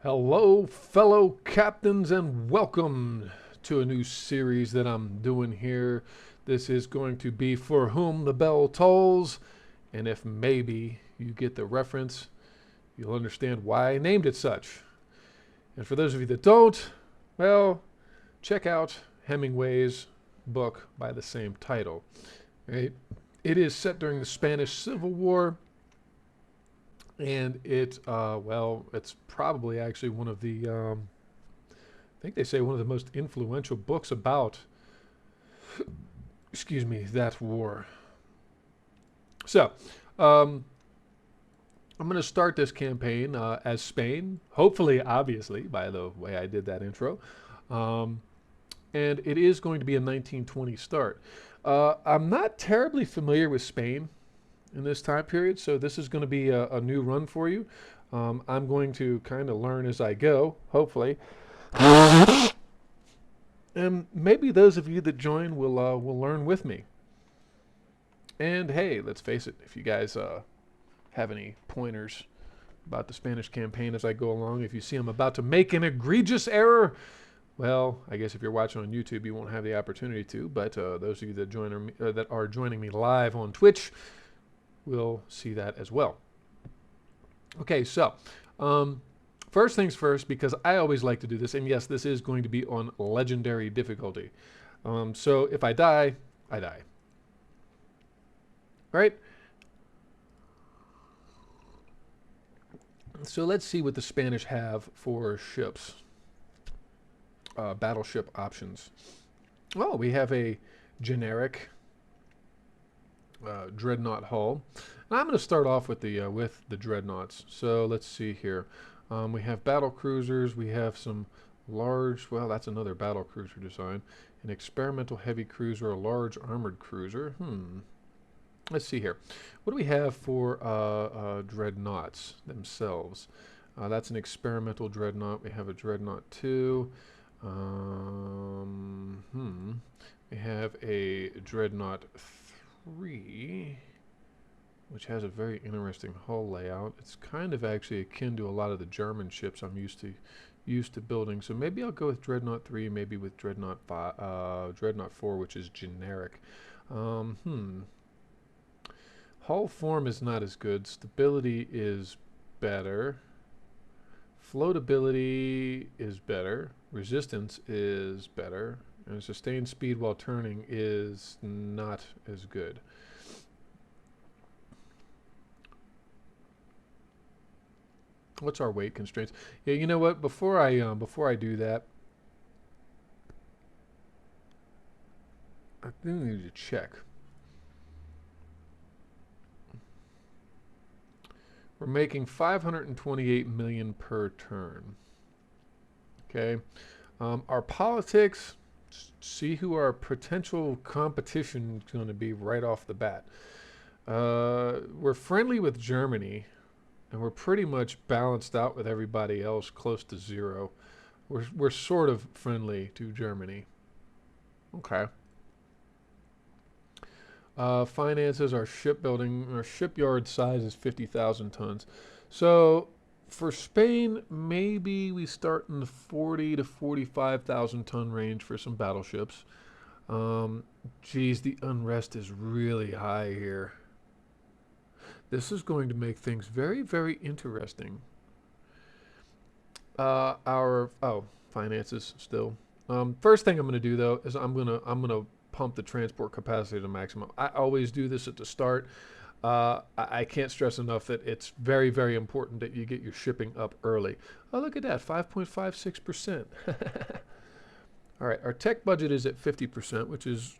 Hello, fellow captains, and welcome to a new series that I'm doing here. This is going to be For Whom the Bell Tolls, and if maybe you get the reference, you'll understand why I named it such. And for those of you that don't, well, check out Hemingway's book by the same title. Right? It is set during the Spanish Civil War, and it's probably actually one of the I think they say one of the most influential books about, excuse me, that war. So, um, I'm going to start this campaign as Spain, hopefully, obviously, by the way I did that intro. Um, and it is going to be a 1920 start. I'm not terribly familiar with Spain in this time period, so this is going to be a new run for you. I'm going to kind of learn as I go, hopefully. And maybe those of you that join will learn with me. And hey, let's face it, if you guys have any pointers about the Spanish campaign as I go along, if you see I'm about to make an egregious error, well, I guess if you're watching on YouTube, you won't have the opportunity to. But those of you that are joining me live on Twitch will see that as well. Okay, so um, first things first, because I always like to do this, and yes, this is going to be on legendary difficulty. So if I die, I die. Right? So let's see what the Spanish have for ships, battleship options. Well, we have a generic dreadnought hull. And I'm going to start off with the dreadnoughts. So let's see here. We have battle cruisers. We have some large. Well, that's another battle cruiser design. An experimental heavy cruiser, a large armored cruiser. Let's see here. What do we have for dreadnoughts themselves? That's an experimental dreadnought. We have a dreadnought 2. We have a dreadnought 3, which has a very interesting hull layout. It's kind of actually akin to a lot of the German ships I'm used to building. So maybe I'll go with dreadnought 3, maybe with dreadnought 4, which is generic. Hull form is not as good. Stability is better. Floatability is better. Resistance is better. And sustained speed while turning is not as good. What's our weight constraints? Yeah, you know what? Before I do that, I do need to check. We're making 528 million per turn. Okay. Our politics, see who our potential competition is going to be right off the bat. We're friendly with Germany, and we're pretty much balanced out with everybody else close to zero. We're sort of friendly to Germany. Okay. Finances, our shipbuilding, our shipyard size is 50,000 tons. So for Spain, maybe we start in the 40 to 45,000 ton range for some battleships. Geez, the unrest is really high here. This is going to make things very, very interesting. Finances still. First thing I'm going to do though is I'm gonna pump the transport capacity to maximum. I always do this at the start. I can't stress enough that it's very, very important that you get your shipping up early. Oh, look at that, 5.56%. All right, our tech budget is at 50%, which is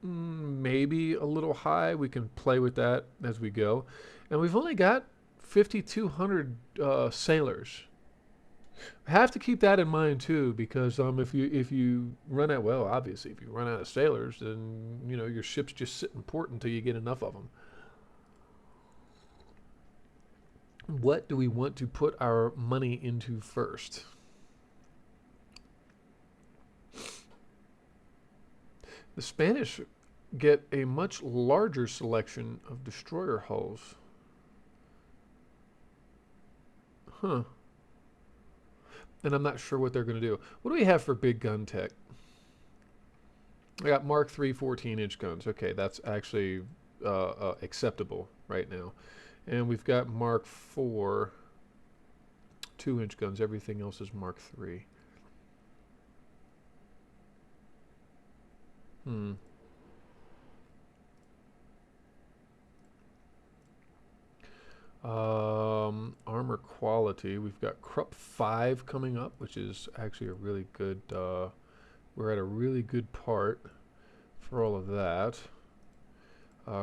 maybe a little high. We can play with that as we go. And we've only got 5,200 sailors. Have to keep that in mind too, because if you run out, well, obviously if you run out of sailors, then your ships just sit in port until you get enough of them. What do we want to put our money into first? The Spanish get a much larger selection of destroyer hulls. Huh. and I'm not sure what they're going to do. What do we have for big gun tech? I got Mark III 14-inch guns. Okay, that's actually acceptable right now. And we've got Mark IV 2-inch guns. Everything else is Mark III. Hmm. Armor quality. We've got Krupp 5 coming up, which is actually a really good. We're at a really good part for all of that.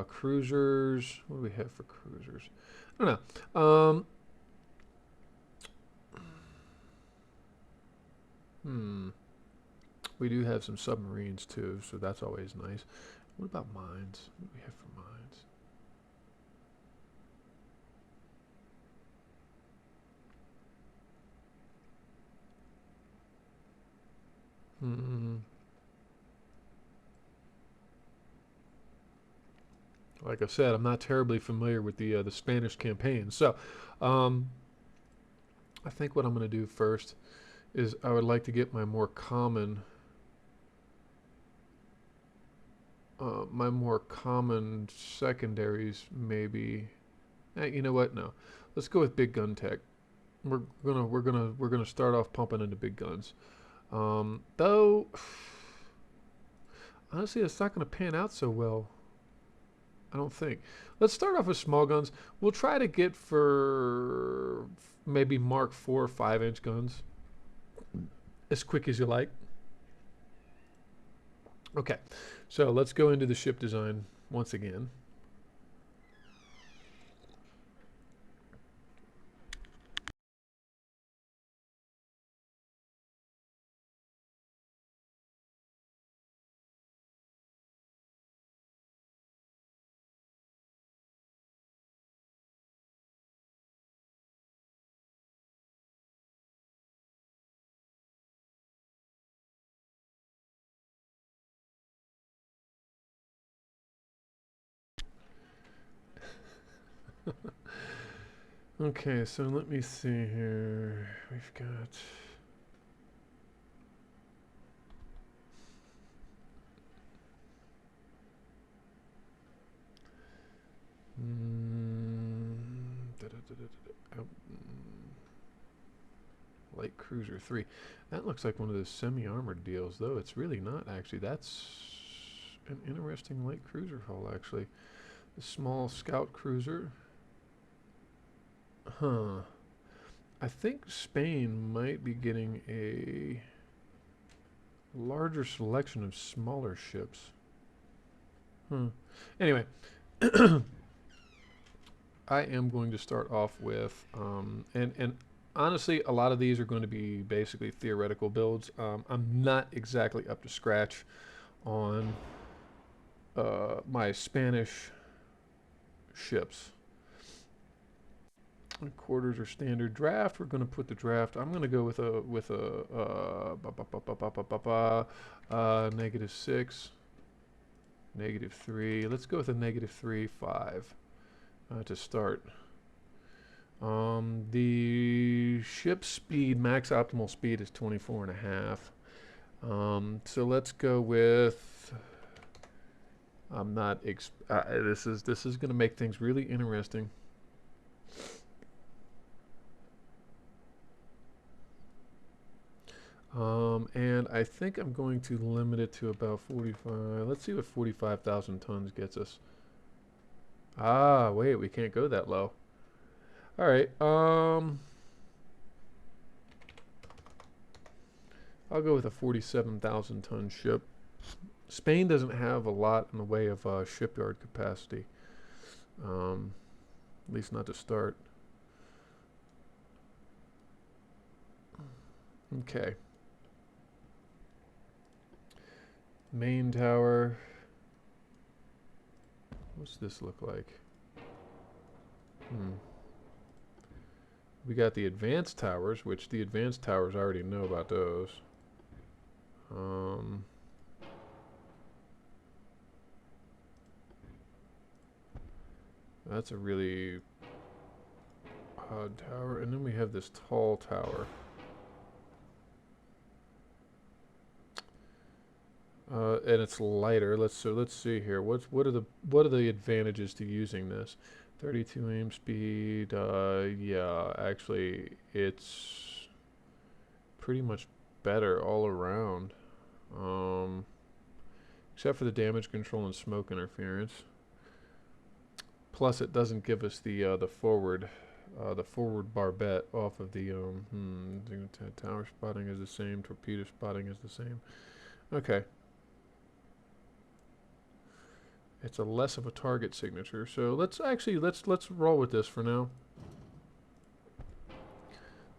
Cruisers. What do we have for cruisers? I don't know. We do have some submarines too, so that's always nice. What about mines? What do we have for mines? Hmm. Like I said, I'm not terribly familiar with the Spanish campaign, so um, I think what I'm going to do first is I would like to get my more common secondaries maybe. You know what? No, let's go with big gun tech. We're gonna start off pumping into big guns. Though honestly, it's not gonna pan out so well. I don't think. Let's start off with small guns. We'll try to get for maybe Mark 4 5-inch guns as quick as you like. Okay, so let's go into the ship design once again. Okay, so let me see here. We've got. Light Cruiser 3. That looks like one of those semi-armored deals, though it's really not actually. That's an interesting light cruiser hull, actually. A small scout cruiser. Huh. I think Spain might be getting a larger selection of smaller ships. Anyway, I am going to start off with, and honestly, a lot of these are going to be basically theoretical builds. I'm not exactly up to scratch on my Spanish ships. Quarters are standard draft. We're going to put the draft. I'm going to go with a -6, -3. Let's go with a -3 5 to start. The ship speed, max optimal speed is 24 and a half. So let's go with. I'm not. This is going to make things really interesting. And I think I'm going to limit it to about 45. Let's see what 45,000 tons gets us. Ah, wait, we can't go that low. All right. I'll go with a 47,000 ton ship. Spain doesn't have a lot in the way of shipyard capacity. At least not to start. Okay. Main tower. What's this look like? We got the advanced towers, which the advanced towers I already know about those. That's a really odd tower. And then we have this tall tower. and it's lighter. Let's see here. What are the advantages to using this? 32 aim speed. Yeah, actually, it's pretty much better all around. Um, except for the damage control and smoke interference. Plus, it doesn't give us the forward barbette off of the tower spotting is the same. Torpedo spotting is the same. Okay. It's a less of a target signature. So let's roll with this for now.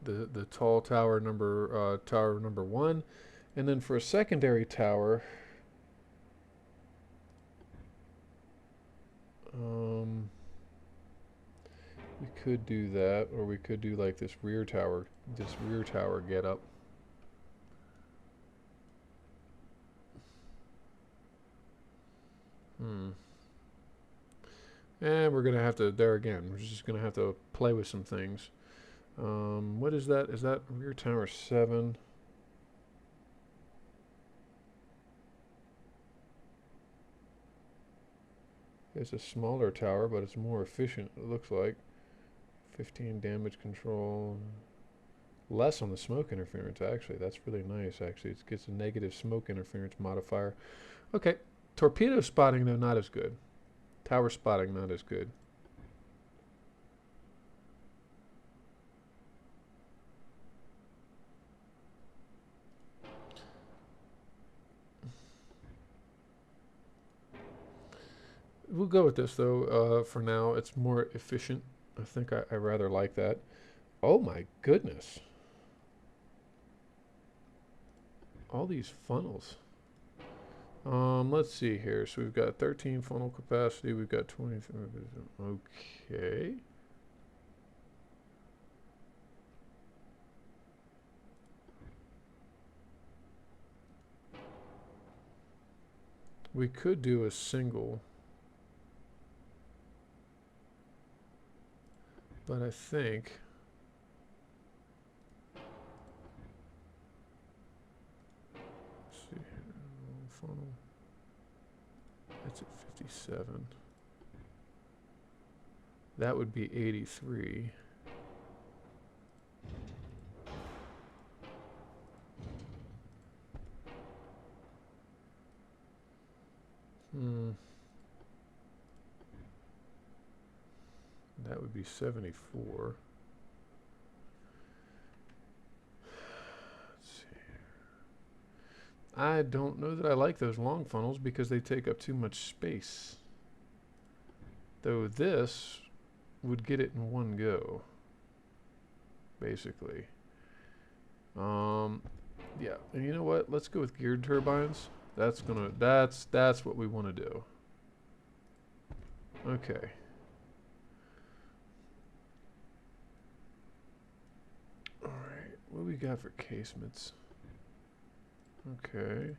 The tall tower number 1, and then for a secondary tower, we could do that, or we could do like this rear tower get up. And we're gonna have to, there again, we're just gonna have to play with some things. What is that? Is that rear tower 7? It's a smaller tower, but it's more efficient, it looks like. 15 damage control. Less on the smoke interference, actually. That's really nice, actually. It gets a negative smoke interference modifier. Okay. Torpedo spotting, though, not as good. Tower spotting, not as good. We'll go with this, though, for now. It's more efficient. I think I rather like that. Oh, my goodness. All these funnels. Let's see here. So we've got 13 funnel capacity. We've got 23. Okay. We could do a single. But I think let's see here, funnel. That's at 57. That would be 83. That would be 74. Let's see. I don't know that I like those long funnels because they take up too much space. Though this would get it in one go, basically. Yeah, and you know what? Let's go with geared turbines. That's what we want to do. Okay. Alright, what do we got for casements? Okay.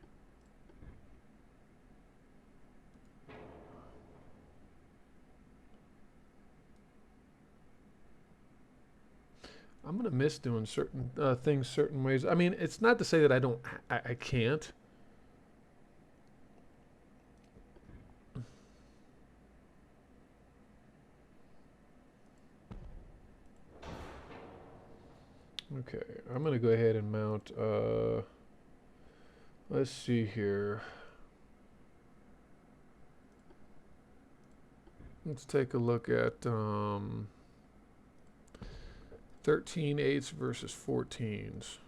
I'm gonna miss doing certain things certain ways. I mean, it's not to say that I can't. Okay, I'm gonna go ahead and mount, let's see here. Let's take a look at 13/8 versus 14s.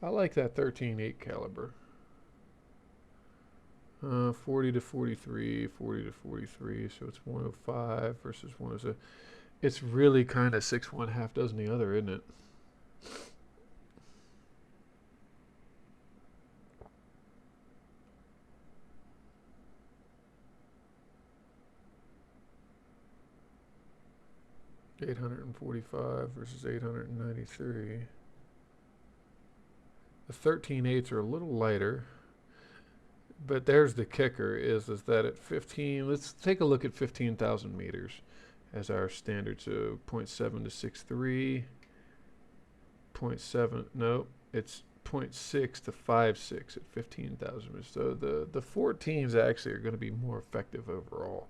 I like that 13/8 caliber. 40 to 43, 40 to 43, so it's 105 versus 107. It's really kind of 6 1 half dozen the other, isn't it? $845 versus 893. The 13/8s are a little lighter. But there's the kicker is that at 15, let's take a look at 15,000 meters. as our standard. So 0.7 to 6.3, 0.7, no, it's 0.6 to 5.6 at 15,000 meters. So the 14s actually are going to be more effective overall.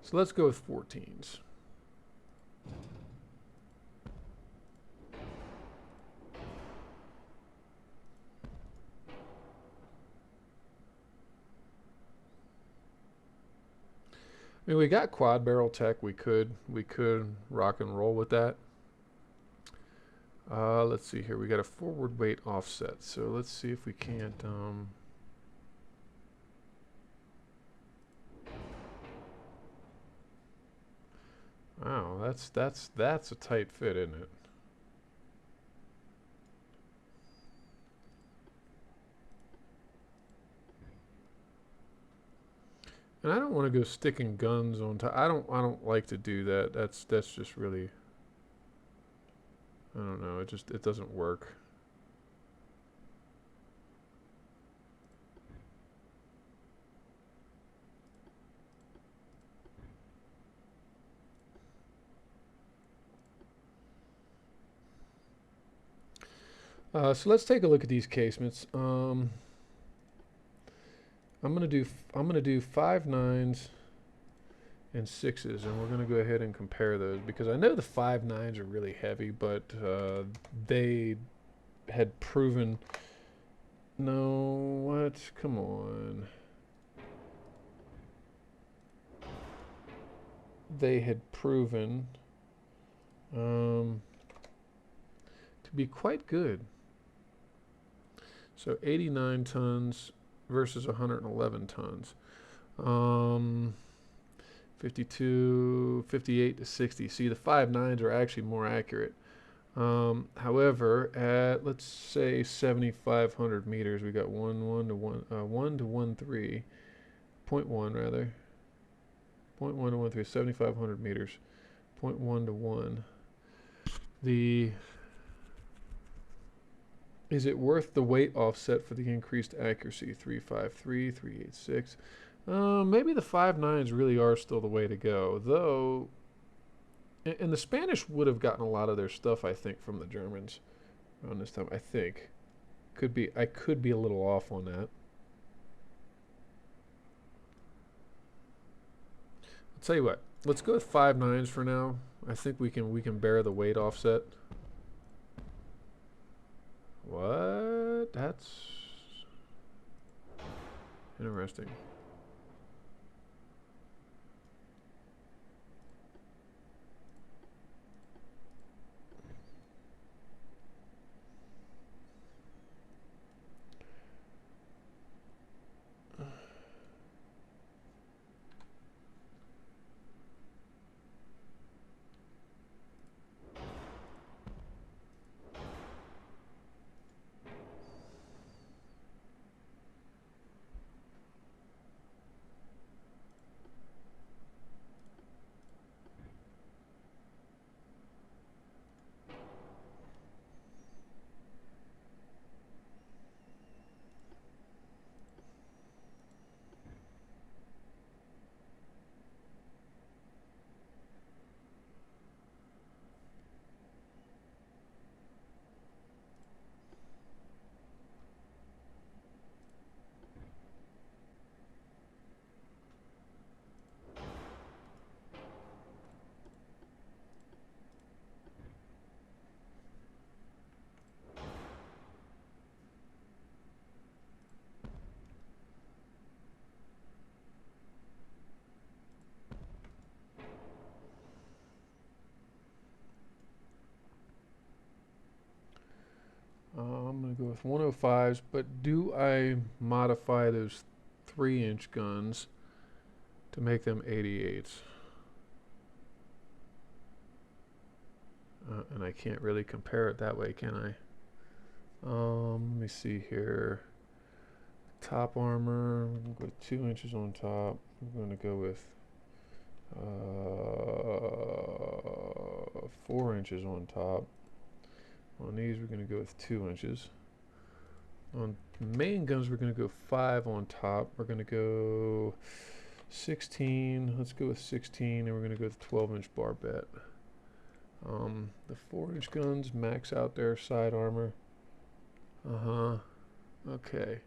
So let's go with 14s. I mean, we got quad barrel tech. We could rock and roll with that. Let's see here. We got a forward weight offset. So let's see if we can't. Wow, that's a tight fit, isn't it? And I don't want to go sticking guns on top. I don't like to do that. That's just really, I don't know. It doesn't work. So let's take a look at these casements. I'm gonna do 5.9s and 6s, and we're gonna go ahead and compare those because I know the 5.9s are really heavy, but they had proven. No, what? Come on. They had proven to be quite good. So 89 tons versus 111 tons. 52, 58 to 60. See, the 5.9s are actually more accurate. However, at let's say 7,500 meters, we got 1 to 1.3, 0.1 rather, 0.1 to 1.3, 7,500 meters, 0.1 to 1. Is it worth the weight offset for the increased accuracy? 353, 386. Maybe the 5.9s really are still the way to go, though. And the Spanish would have gotten a lot of their stuff, I think, from the Germans around this time. I think I could be a little off on that. I'll tell you what. Let's go with 5.9s for now. I think we can bear the weight offset. What? That's interesting. I'm going to go with 105s, but do I modify those 3-inch guns to make them 88s? And I can't really compare it that way, can I? Let me see here. Top armor, we're going to go with 2 inches on top. We're going to go with 4 inches on top. On these, we're going to go with 2 inches. On main guns, we're going to go 5 on top. We're going to go 16. Let's go with 16, and we're going to go with 12-inch barbette. The 4-inch guns max out their side armor. Okay.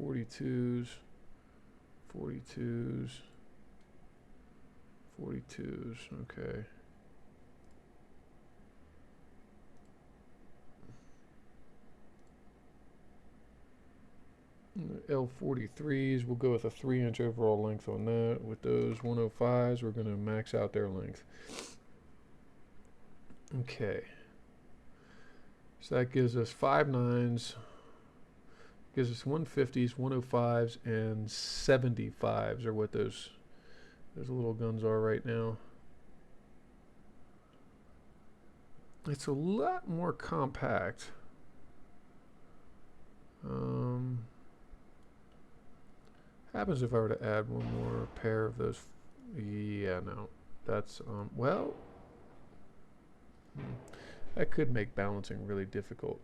42s, 42s, 42s. Okay. L43s, we'll go with a 3-inch overall length on that. With those 105s, we're going to max out their length. Okay. So that gives us 5 9s, gives us 150s, 105s, and 75s are what those little guns are right now. It's a lot more compact. Happens if I were to add one more pair of those. Yeah, no, that's well, that could make balancing really difficult.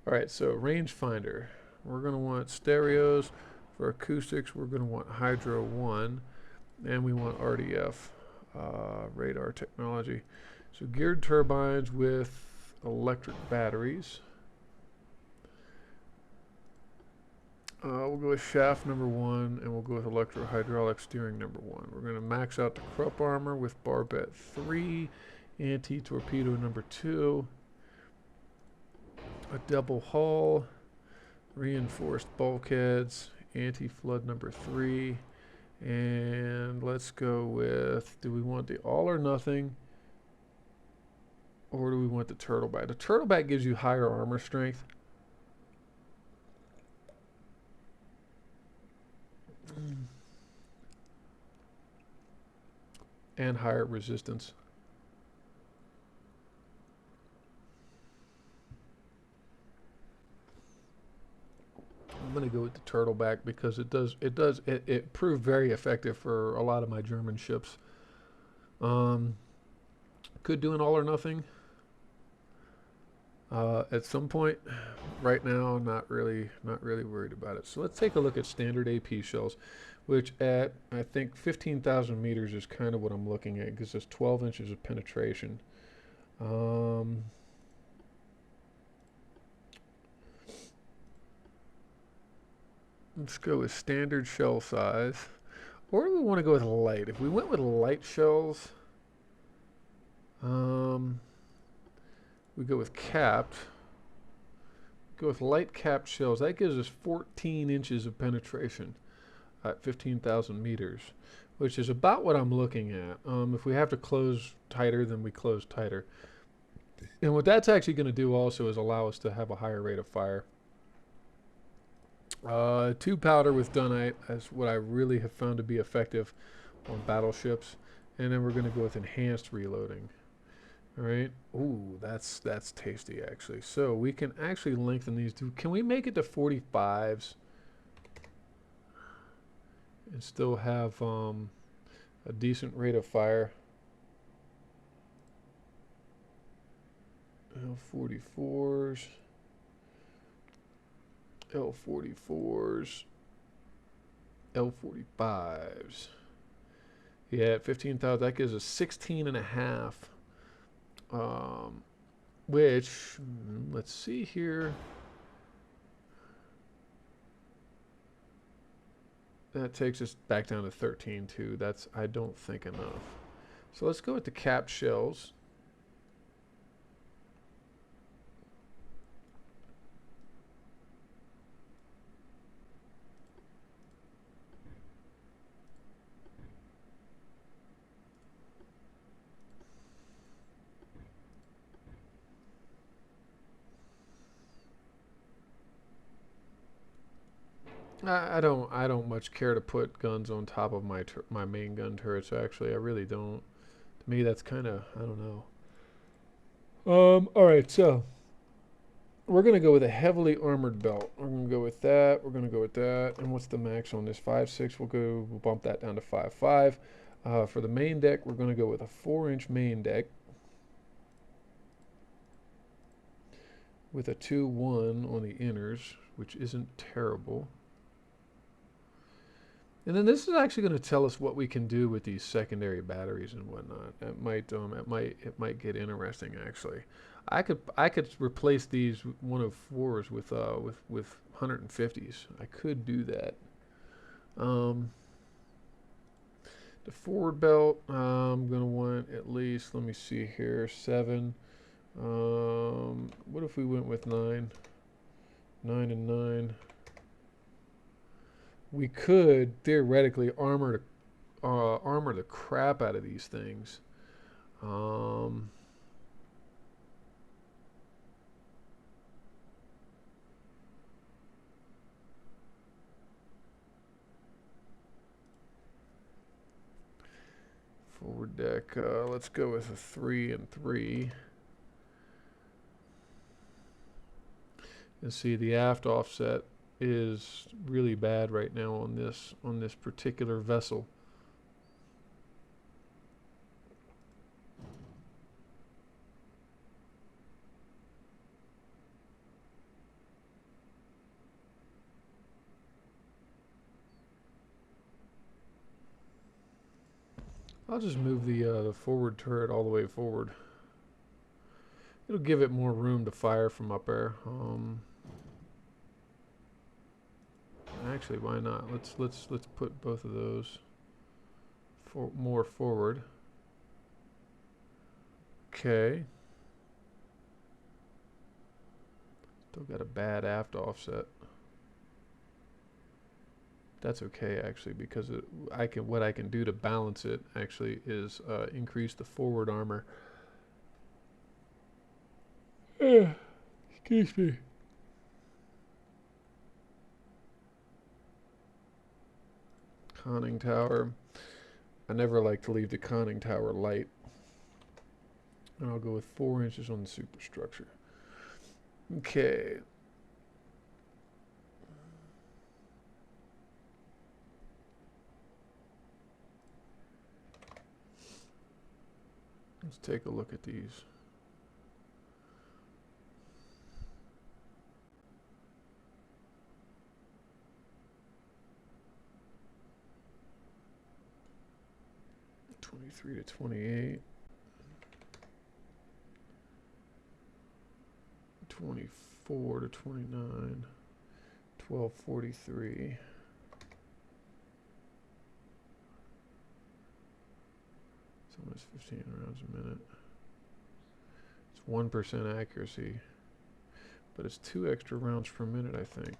All right, so rangefinder, we're going to want stereos. For acoustics, we're going to want Hydro 1, and we want RDF, radar technology. So geared turbines with electric batteries. We'll go with shaft number 1, and we'll go with electro-hydraulic steering number 1. We're going to max out the Krupp armor with barbette 3, anti-torpedo number 2, a double hull, reinforced bulkheads, anti-flood number 3, and let's go with, do we want the all or nothing, or do we want the turtleback? The turtleback gives you higher armor strength. And higher resistance. I'm gonna go with the turtleback because it proved very effective for a lot of my German ships. Could do an all or nothing at some point. Right now, not really worried about it. So let's take a look at standard AP shells, which at I think 15,000 meters is kind of what I'm looking at because it's 12 inches of penetration. Let's go with standard shell size, or do we want to go with light? If we went with light shells, we go with capped. Go with light capped shells. That gives us 14 inches of penetration at 15,000 meters, which is about what I'm looking at. If we have to close tighter, then we close tighter. And what that's actually going to do also is allow us to have a higher rate of fire. 2 powder with Dunite is what I really have found to be effective on battleships. And then we're going to go with enhanced reloading. All right. Ooh, that's tasty actually. So we can actually lengthen these. Can we make it to 45s and still have a decent rate of fire? L44s, L44s, L45s. Yeah, at 15,000, that gives us 16 and a half. Which, let's see here. That takes us back down to 13 too. That's, I don't think, enough. So let's go with the capped shells. I don't much care to put guns on top of my main gun turrets. Actually, I really don't. To me, that's kind of, I don't know. All right, so we're gonna go with a heavily armored belt. We're gonna go with that. We're gonna go with that. And what's the max on this? 5.6. We'll bump that down to 5.5. For the main deck, we're gonna go with a 4-inch main deck. with a 2-1 on the inners, which isn't terrible. And then this is actually going to tell us what we can do with these secondary batteries and whatnot. It might get interesting actually. I could replace these 104s with 150s. I could do that. The forward belt, I'm gonna want at least. Let me see here, 7. What if we went with 9? 9 and 9. We could theoretically armor the crap out of these things. Forward deck. Let's go with a 3 and 3. And see, the aft offset is really bad right now on this particular vessel. I'll just move the forward turret all the way forward. It'll give it more room to fire from up there. Actually, why not? Let's put both of those more forward. Okay. Still got a bad aft offset. That's okay actually, because what I can do to balance it actually is increase the forward armor. Excuse me. Conning tower. I never like to leave the conning tower light. And I'll go with 4 inches on the superstructure. Okay. Let's take a look at these. '23 to 28. 24 to 29. 1243. It's almost 15 rounds a minute. It's 1% accuracy, but it's 2 extra rounds per minute, I think.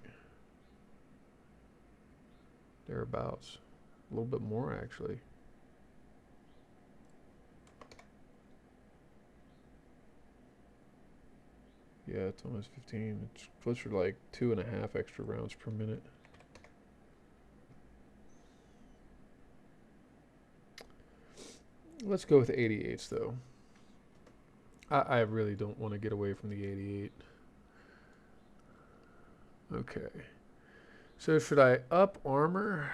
Thereabouts. A little bit more, actually. Yeah, it's almost 15. It's closer to like 2.5 extra rounds per minute. Let's go with 88s, though. I really don't want to get away from the 88. Okay. So should I up armor?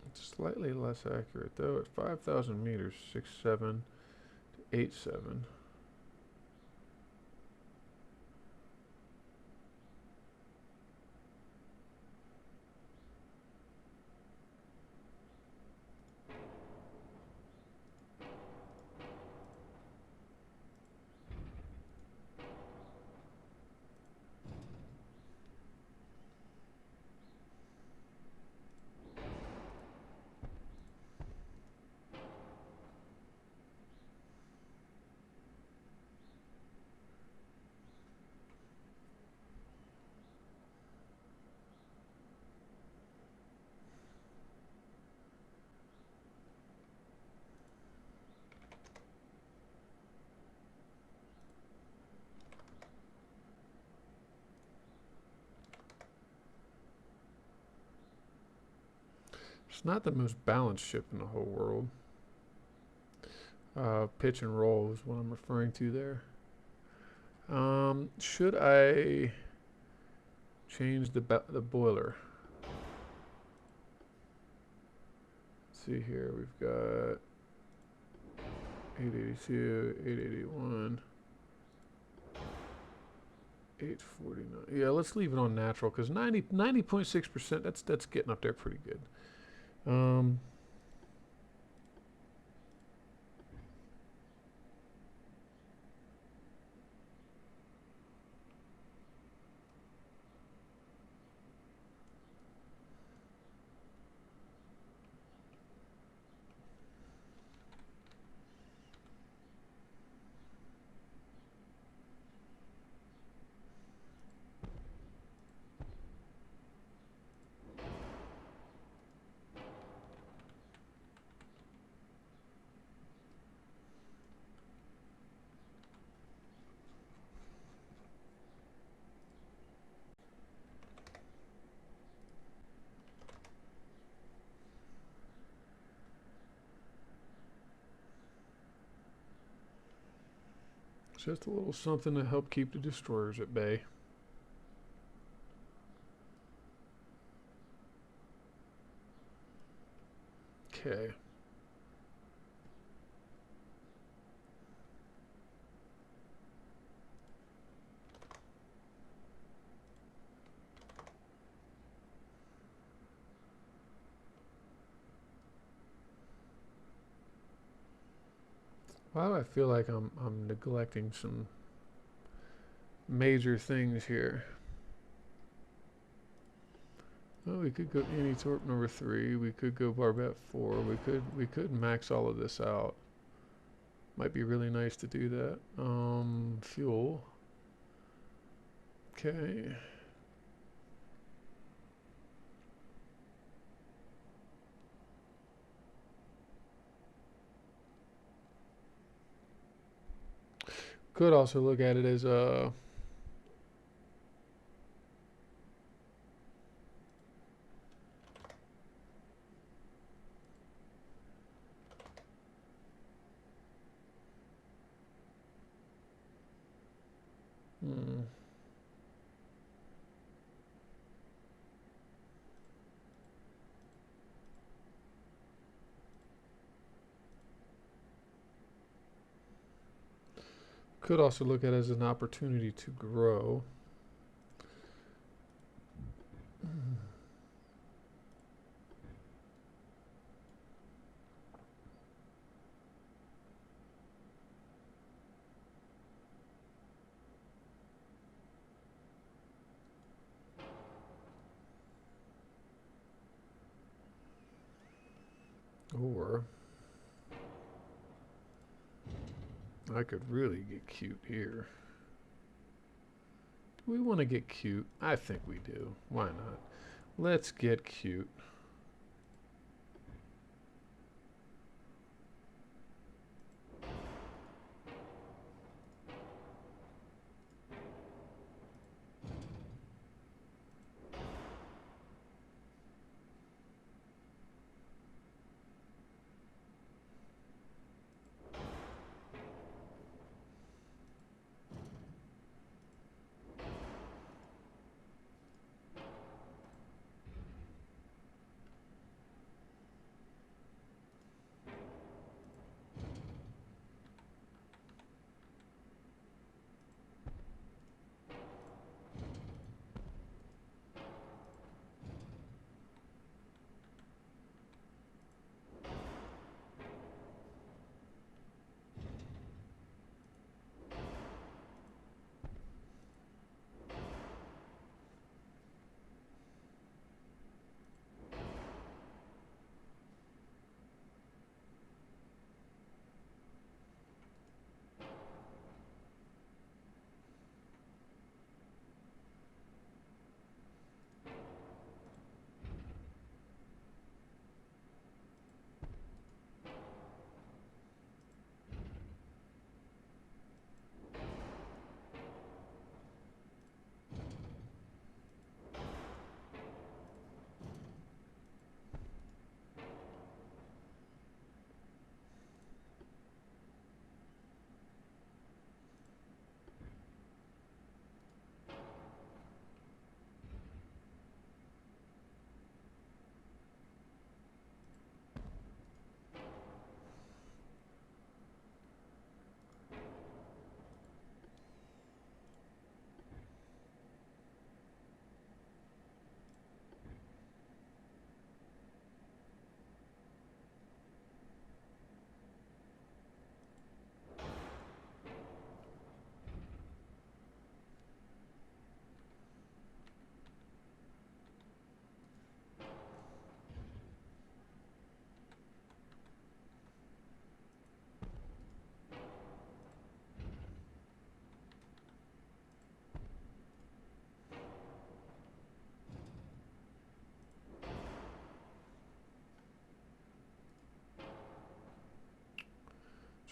It's slightly less accurate, though. At 5,000 meters, 6.7 to 8.7. It's not the most balanced ship in the whole world. Pitch and roll is what I'm referring to there. Should I change the boiler? Let's see here. We've got 882, 881, 849. Yeah, let's leave it on natural because 90.6%. That's getting up there pretty good. Just a little something to help keep the destroyers at bay. Okay. Why do I feel like I'm neglecting some major things here? Well, we could go Annie-Torp number 3. We could go Barbette 4. We could max all of this out. Might be really nice to do that. Fuel. Okay. Could also look at it as a could also look at it as an opportunity to grow. Or I could really get cute here. Do we want to get cute? I think we do. Why not? Let's get cute.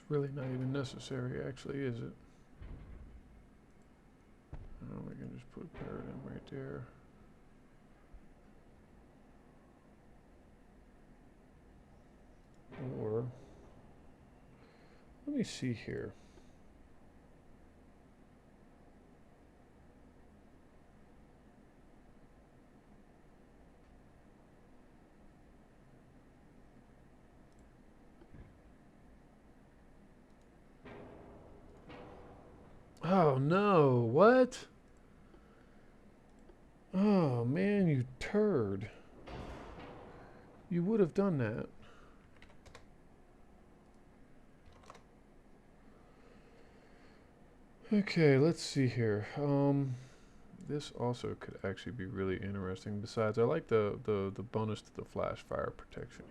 really not even necessary, actually, is it? Oh, we can just put a paradigm right there. Or, let me see here. Oh no, what? Oh man, you turd. You would have done that. Okay, let's see here. This also could actually be really interesting. Besides, I like the bonus to the flash fire protection.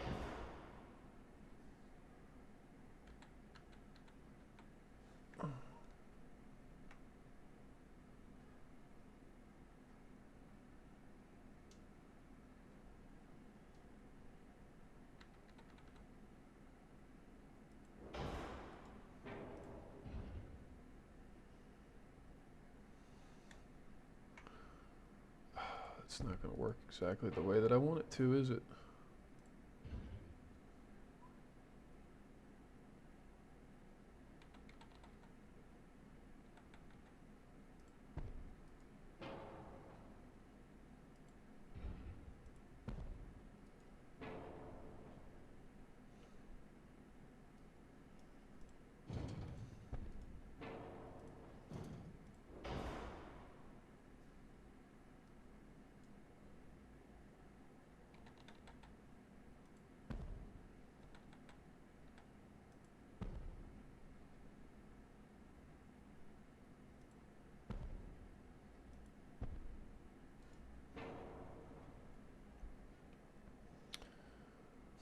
It's not going to work exactly the way that I want it to, is it?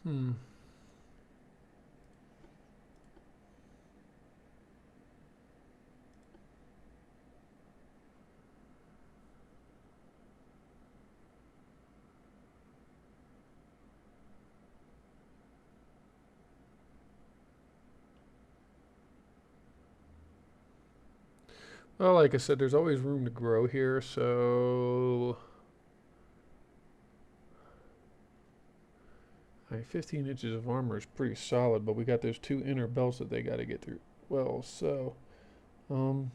Hmm. Well, like I said, there's always room to grow here, so... I mean, 15 inches of armor is pretty solid, but we got those two inner belts that they got to get through. Well, so... Um...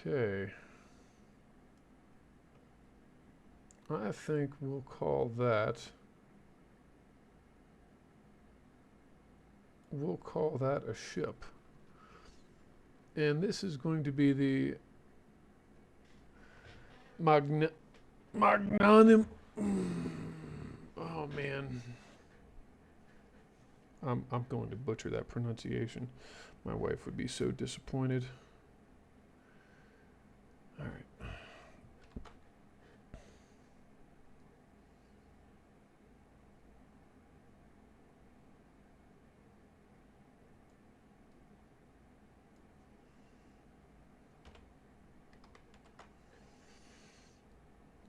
Okay. I think we'll call that... We'll call that a ship. And this is going to be the... Magnanimous... Oh, man. I'm going to butcher that pronunciation. My wife would be so disappointed. All right.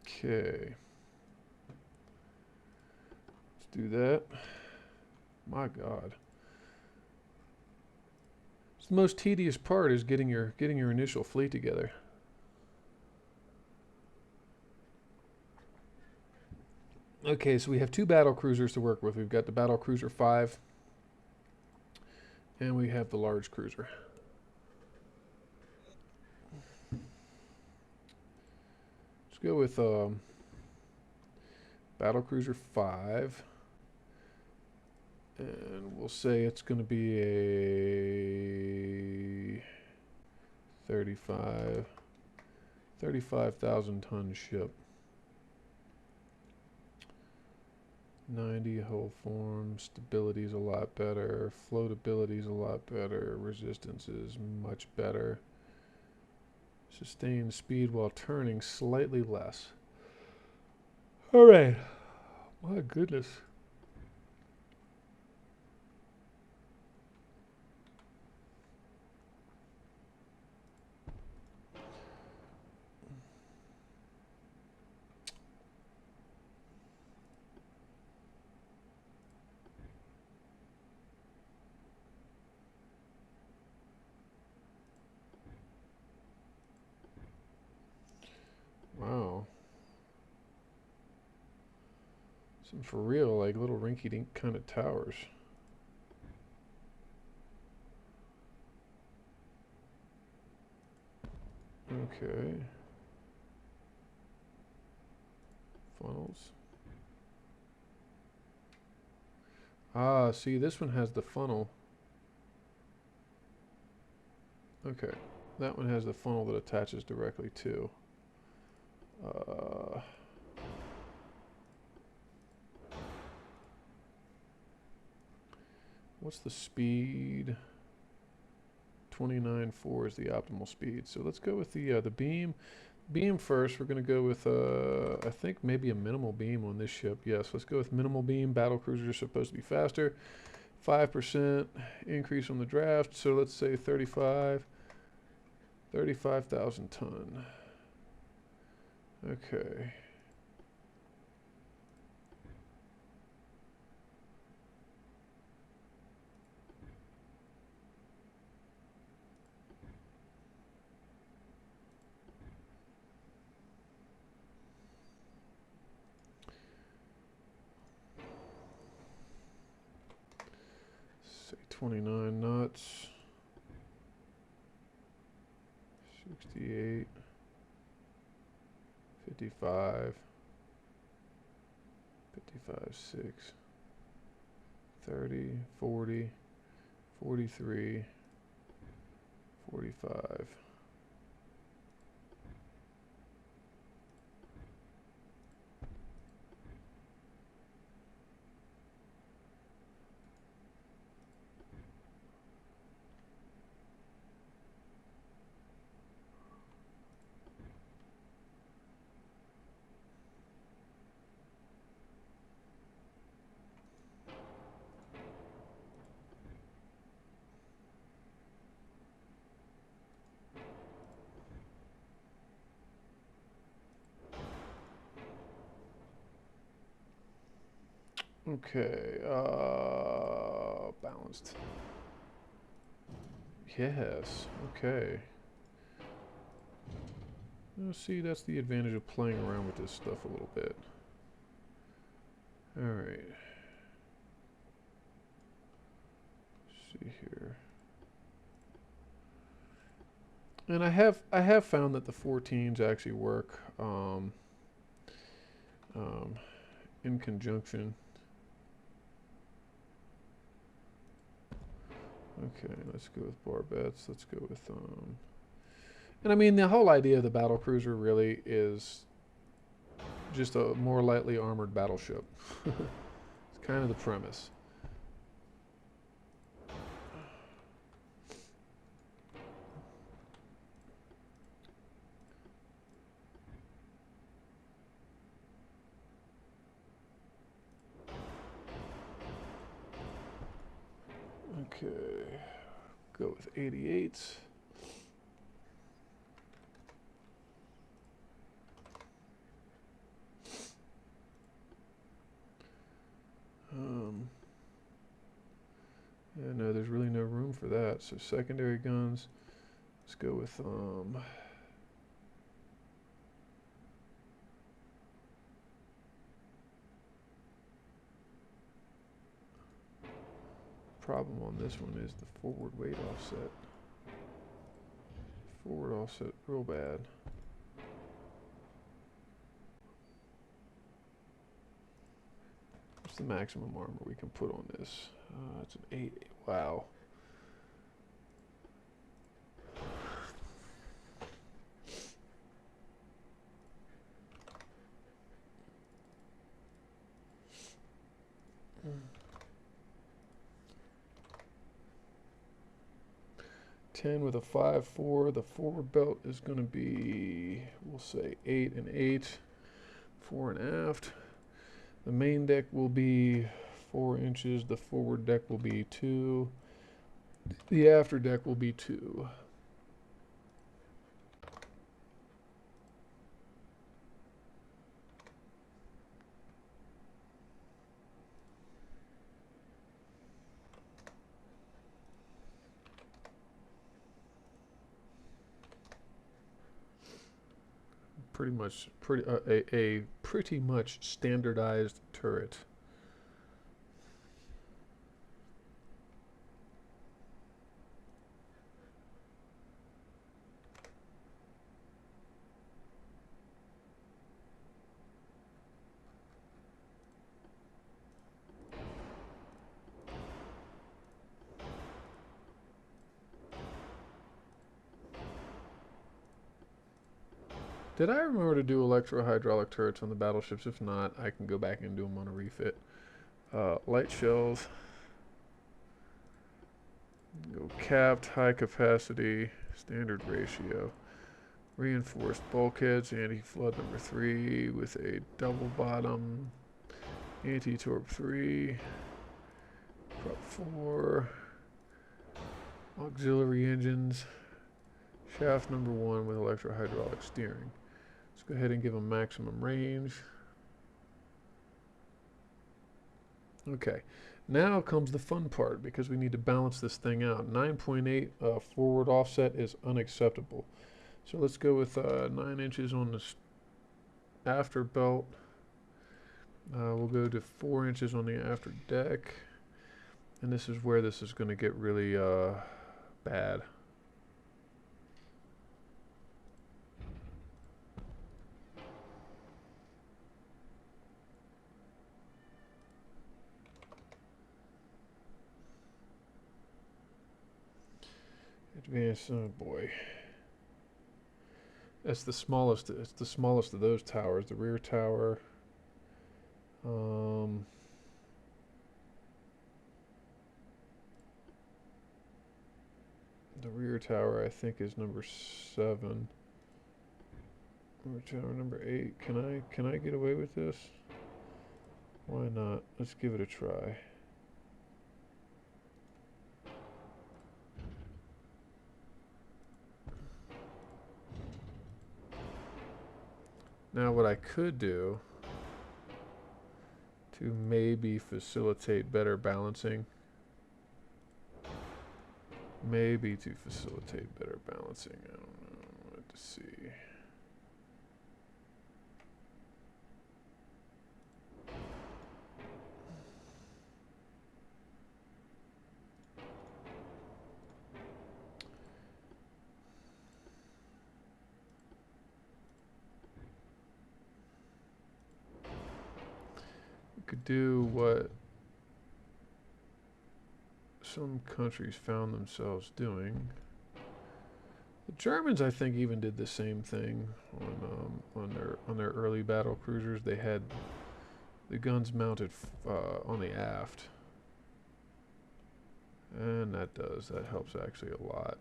Okay. Let's do that. My God. It's the most tedious part is getting your initial fleet together. Okay, so we have two battle cruisers to work with. We've got the battle cruiser 5 and we have the large cruiser. Let's go with battle cruiser 5. And we'll say it's going to be a 35,000 ton ship. 90 whole form. Stability is a lot better. Floatability is a lot better. Resistance is much better. Sustained speed while turning slightly less. All right. My goodness. Wow. Some for real, like little rinky-dink kind of towers. Okay. Funnels. Ah, see, this one has the funnel. Okay. That one has the funnel that attaches directly to. What's the speed? 29.4 is the optimal speed. So let's go with the beam. Beam first. We're going to go with, I think maybe a minimal beam on this ship. Yes, let's go with minimal beam. Battle cruisers are supposed to be faster. 5% increase on the draft. So let's say 35,000 ton. Okay. Say 29 knots. 68. 55. 55.6. 30. 40. 43. 45. Okay, balanced. Yes, okay. Now see, that's the advantage of playing around with this stuff a little bit. Alright. See here. And I have found that the 14s actually work in conjunction. Okay, let's go with barbettes. Let's go with and I mean the whole idea of the battle cruiser really is just a more lightly armored battleship. It's kind of the premise. Okay, go with 88. Yeah, no, there's really no room for that. So secondary guns, let's go with problem on this one is the forward weight offset. Forward offset real bad. What's the maximum armor we can put on this? It's an 8. Wow. 10 with a 5-4. The forward belt is going to be, we'll say 8 and 8, fore and aft. The main deck will be 4 inches. The forward deck will be 2. The after deck will be 2. A pretty much standardized turret. Did I remember to do electro-hydraulic turrets on the battleships? If not, I can go back and do them on a refit. Light shells. Go capped, high capacity, standard ratio. Reinforced bulkheads, anti-flood number 3 with a double bottom. Anti-torp 3. Prop 4. Auxiliary engines. Shaft number 1 with electro-hydraulic steering. Let's go ahead and give them maximum range. Okay, now comes the fun part because we need to balance this thing out. 9.8 forward offset is unacceptable. So let's go with 9 inches on the after belt. We'll go to 4 inches on the after deck. And this is where this is going to get really bad. Advanced, oh boy. That's the smallest. It's the smallest of those towers. The rear tower. The rear tower, I think, is number 7. Rear tower number 8. Can I get away with this? Why not? Let's give it a try. Now what I could do to maybe facilitate better balancing, I don't know, let's see. Could do what some countries found themselves doing. The Germans, I think, even did the same thing on their early battle cruisers. They had the guns mounted on the aft, and that helps actually a lot.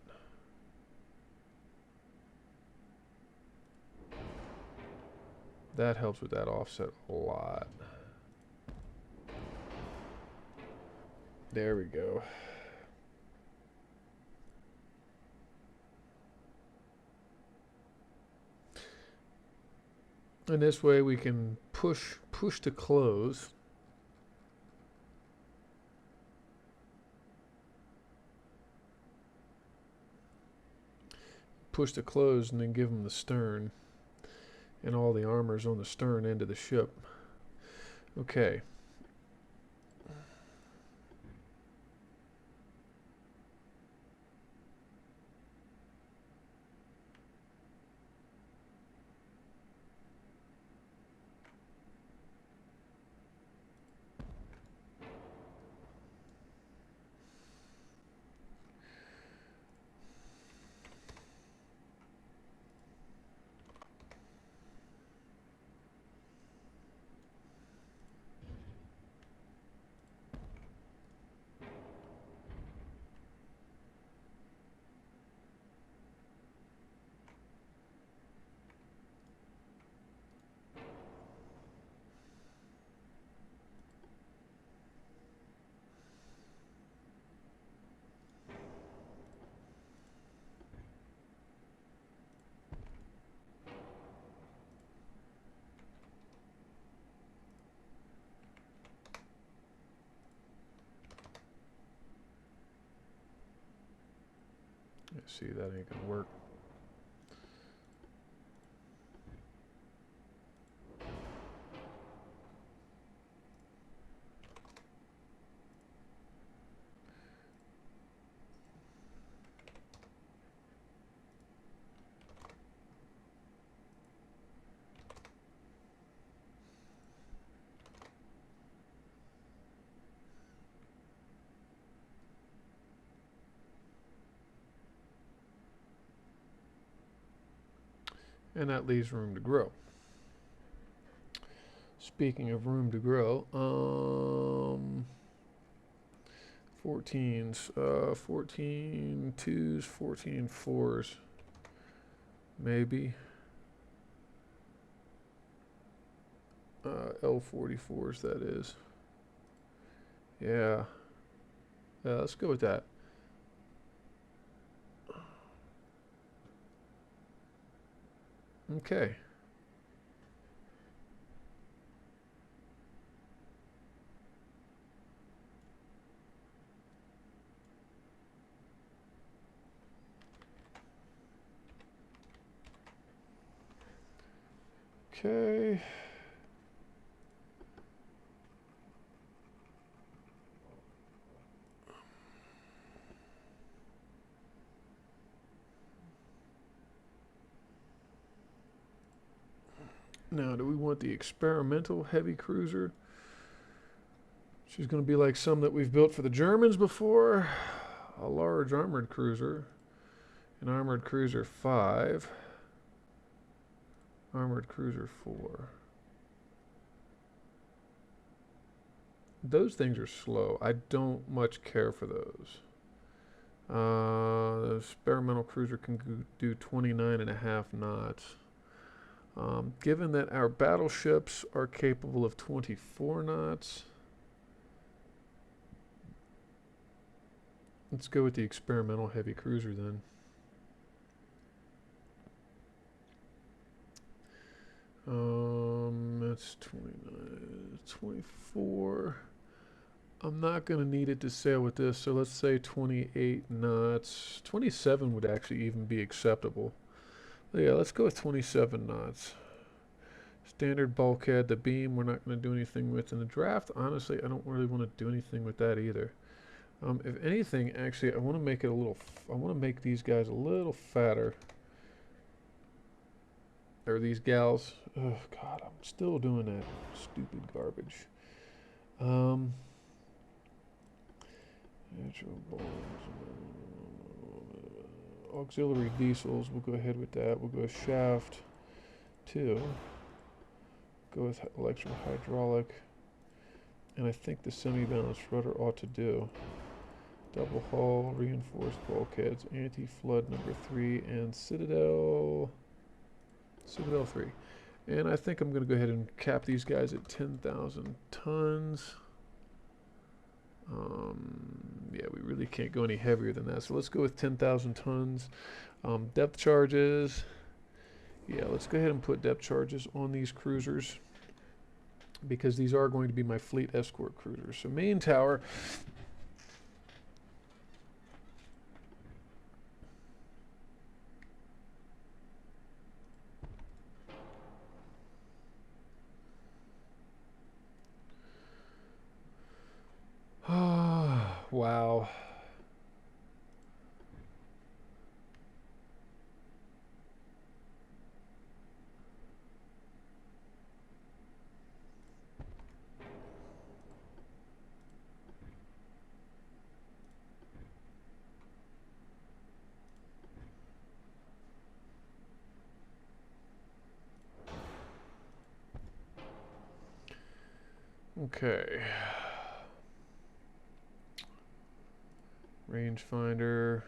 That helps with that offset a lot. There we go. And this way we can push to close. Push to close and then give them the stern. And all the armor's on the stern end of the ship. Okay. see, that ain't gonna work. And that leaves room to grow. Speaking of room to grow, 14s, 14 twos, 14 fours, maybe. L44s, that is. Yeah. Yeah, let's go with that. Okay. Okay. Now, do we want the experimental heavy cruiser? She's going to be like some that we've built for the Germans before. A large armored cruiser. An armored cruiser 5. Armored cruiser 4. Those things are slow. I don't much care for those. The experimental cruiser can do 29.5 knots. Given that our battleships are capable of 24 knots, let's go with the experimental heavy cruiser then. That's 29, 24. I'm not going to need it to sail with this, so let's say 28 knots. 27 would actually even be acceptable. Yeah, let's go with 27 knots. Standard bulkhead, the beam we're not going to do anything with. In the draft, honestly, I don't really want to do anything with that either. If anything, actually, I want to make it a little, I want to make these guys a little fatter. Or these gals. Oh, God, I'm still doing that stupid garbage. Natural bones. Auxiliary diesels, we'll go ahead with that. We'll go with shaft 2. Go with electro hydraulic. And I think the semi-balanced rudder ought to do. Double hull, reinforced bulkheads, anti-flood number 3, and Citadel 3. And I think I'm going to go ahead and cap these guys at 10,000 tons. Yeah, we really can't go any heavier than that. So let's go with 10,000 tons. Depth charges. Yeah, let's go ahead and put depth charges on these cruisers, because these are going to be my fleet escort cruisers. So main tower. Wow. Okay. Rangefinder.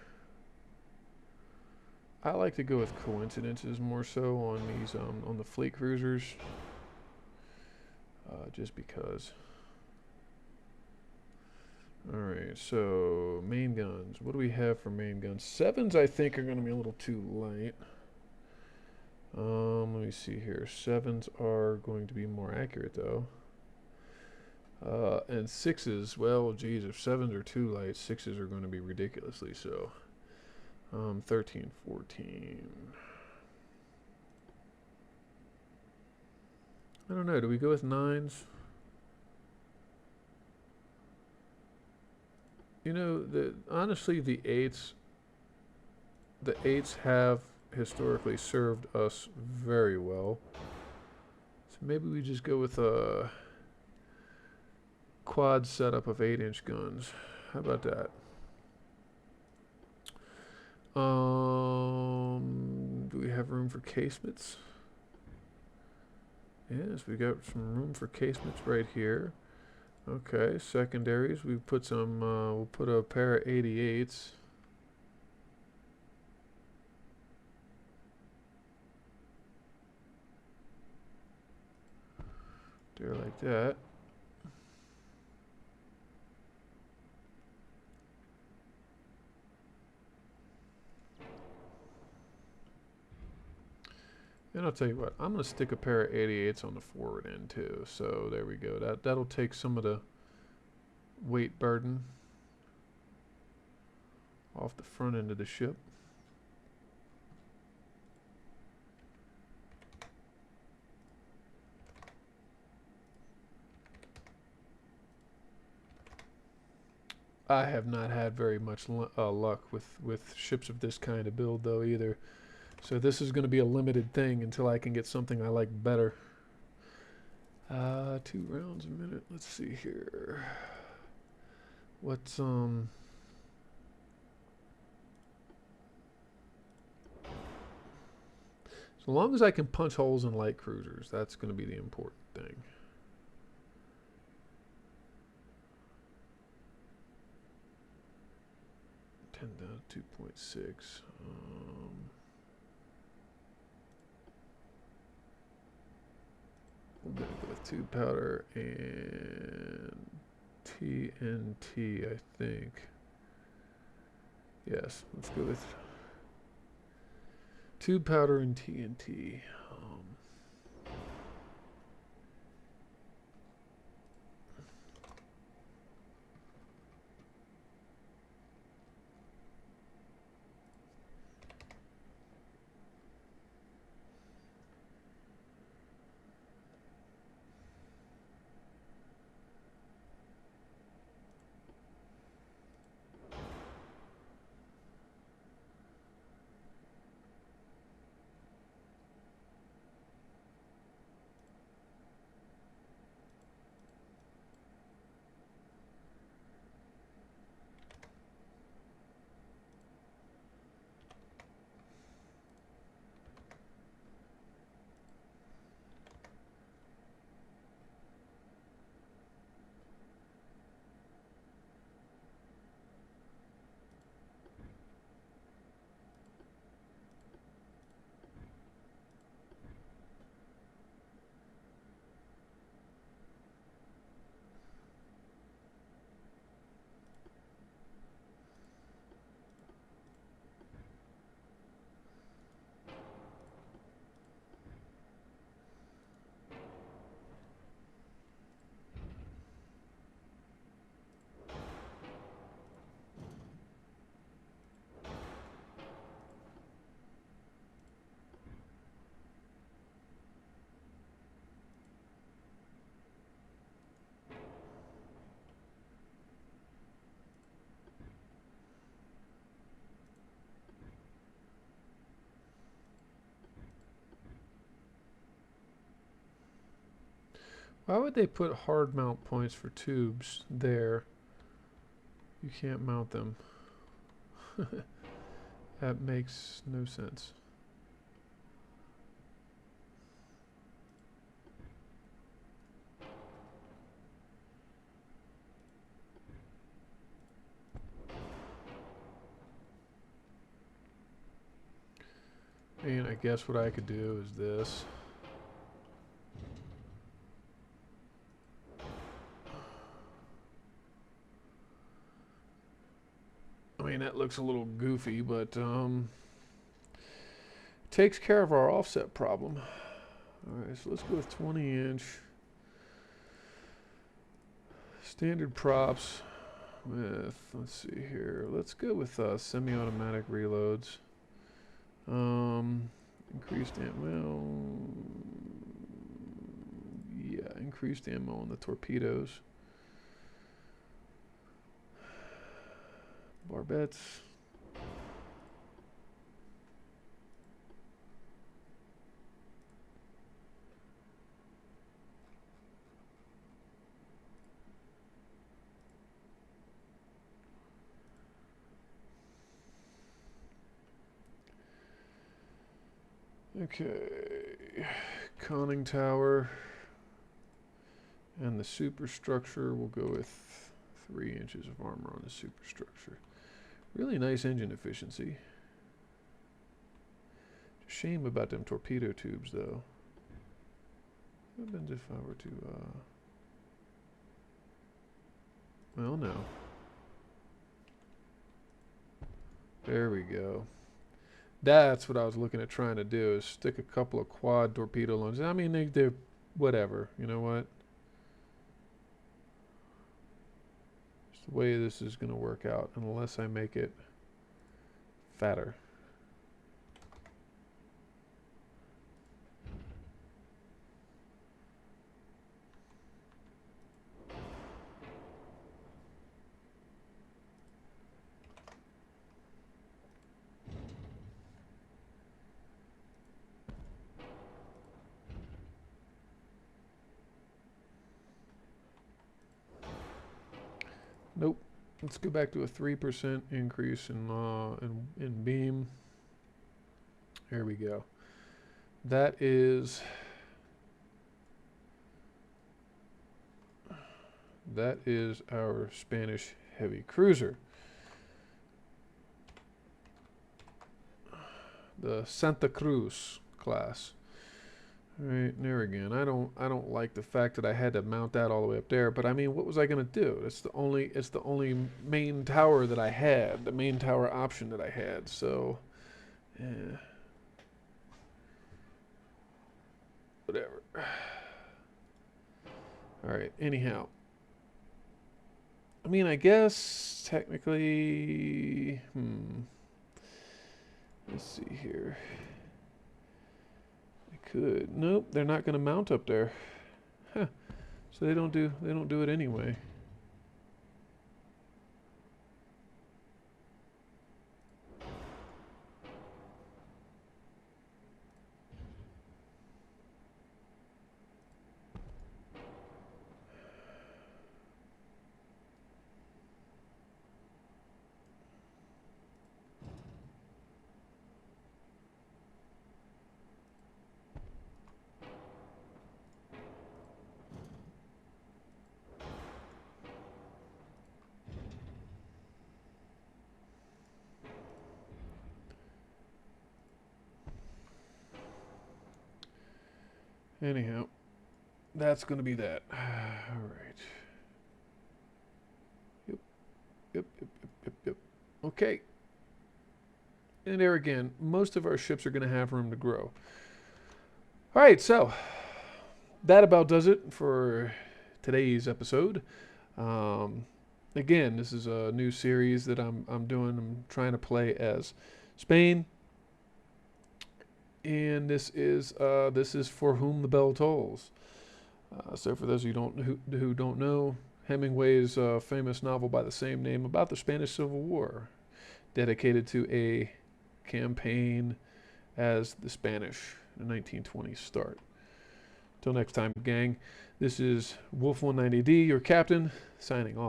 I like to go with coincidences more so on these on the fleet cruisers, just because. All right, so main guns. What do we have for main guns? 7s, I think, are going to be a little too light. Let me see here. 7s are going to be more accurate though. And 6s, well, geez, if 7s are too light, 6s are going to be ridiculously so. 13, 14. I don't know. Do we go with 9s? You know, honestly, the 8s have historically served us very well. So maybe we just go with a quad setup of 8-inch guns. How about that? Do we have room for casements? Yes, we got some room for casements right here. Okay, secondaries. We put some. We'll put a pair of 88s. There, like that. And I'll tell you what, I'm going to stick a pair of 88s on the forward end too. So there we go. That'll take some of the weight burden off the front end of the ship. I have not had very much luck with ships of this kind of build though either. So this is going to be a limited thing until I can get something I like better. 2 rounds a minute. Let's see here. What's as long as I can punch holes in light cruisers, that's going to be the important thing. 10 down to 2.6. We're going to go with 2 powder and TNT, I think. Yes, let's go with 2 powder and TNT. Why would they put hard mount points for tubes there? You can't mount them. That makes no sense. And I guess what I could do is this. I mean, that looks a little goofy, but takes care of our offset problem. Alright, so let's go with 20-inch. Standard props. with, let's see here, let's go with semi-automatic reloads. Increased ammo, yeah, increased ammo on the torpedoes. Barbettes. Okay, conning tower, and the superstructure, we'll go with 3 inches of armor on the superstructure. Really nice engine efficiency. Shame about them torpedo tubes, though. What happens if I were to, well, no. There we go. That's what I was looking at trying to do, is stick a couple of quad torpedo launchers. I mean, they're whatever. You know what? It's the way this is going to work out, unless I make it fatter. Nope. Let's go back to a 3% increase in beam. There we go. That is our Spanish heavy cruiser, the Santa Cruz class. All right, there again. I don't like the fact that I had to mount that all the way up there, but I mean, what was I gonna do? It's the only main tower that I had, the main tower option that I had. So, yeah, whatever. All right. Anyhow, I mean, I guess technically, let's see here. Could. Nope, they're not going to mount up there. Huh. So they don't do it anyway. Anyhow, that's going to be that. All right. Yep. Okay. And there again, most of our ships are going to have room to grow. All right, so that about does it for today's episode. Again, this is a new series that I'm doing. I'm trying to play as Spain. And this is For Whom the Bell Tolls. So for those of you who don't know, Hemingway's famous novel by the same name about the Spanish Civil War, dedicated to a campaign as the Spanish in the 1920s start. Till next time, gang, this is Wolf 190D, your captain, signing off.